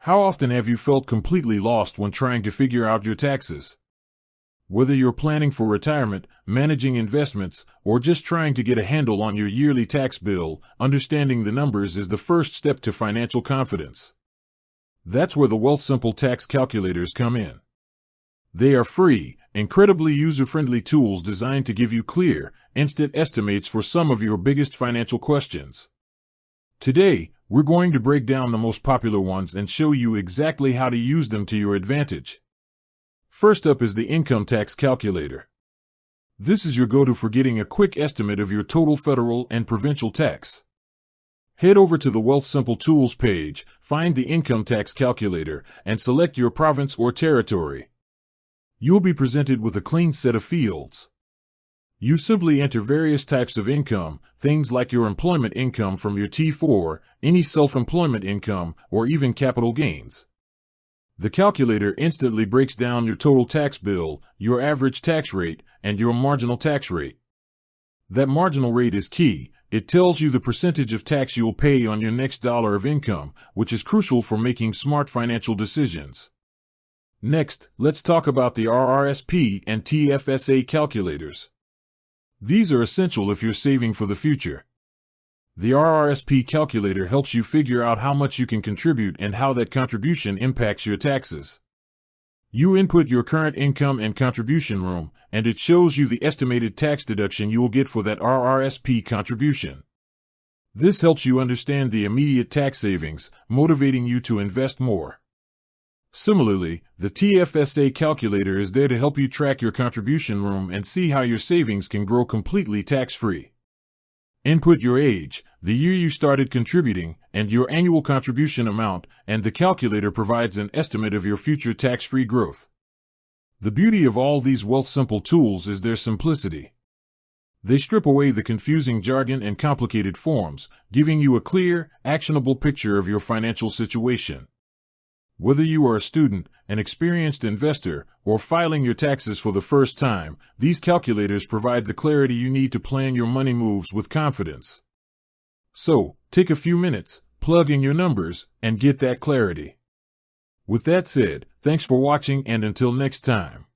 How often have you felt completely lost when trying to figure out your taxes? Whether you're planning for retirement, managing investments, or just trying to get a handle on your yearly tax bill, understanding the numbers is the first step to financial confidence. That's where the Wealthsimple tax calculators come in. They are free, incredibly user-friendly tools designed to give you clear, instant estimates for some of your biggest financial questions. Today, we're going to break down the most popular ones and show you exactly how to use them to your advantage. First up is the income tax calculator. This is your go-to for getting a quick estimate of your total federal and provincial tax. Head over to the Wealthsimple Tools page, find the income tax calculator, and select your province or territory. You'll be presented with a clean set of fields. You simply enter various types of income, things like your employment income from your T4, any self-employment income, or even capital gains. The calculator instantly breaks down your total tax bill, your average tax rate, and your marginal tax rate. That marginal rate is key. It tells you the percentage of tax you'll pay on your next dollar of income, which is crucial for making smart financial decisions. Next, let's talk about the RRSP and TFSA calculators. These are essential if you're saving for the future. The RRSP calculator helps you figure out how much you can contribute and how that contribution impacts your taxes. You input your current income and contribution room, and it shows you the estimated tax deduction you will get for that RRSP contribution. This helps you understand the immediate tax savings, motivating you to invest more. Similarly, the TFSA calculator is there to help you track your contribution room and see how your savings can grow completely tax-free. Input your age, the year you started contributing, and your annual contribution amount, and the calculator provides an estimate of your future tax-free growth. The beauty of all these Wealthsimple tools is their simplicity. They strip away the confusing jargon and complicated forms, giving you a clear, actionable picture of your financial situation. Whether you are a student, an experienced investor, or filing your taxes for the first time, these calculators provide the clarity you need to plan your money moves with confidence. So, take a few minutes, plug in your numbers, and get that clarity. With that said, thanks for watching, and until next time.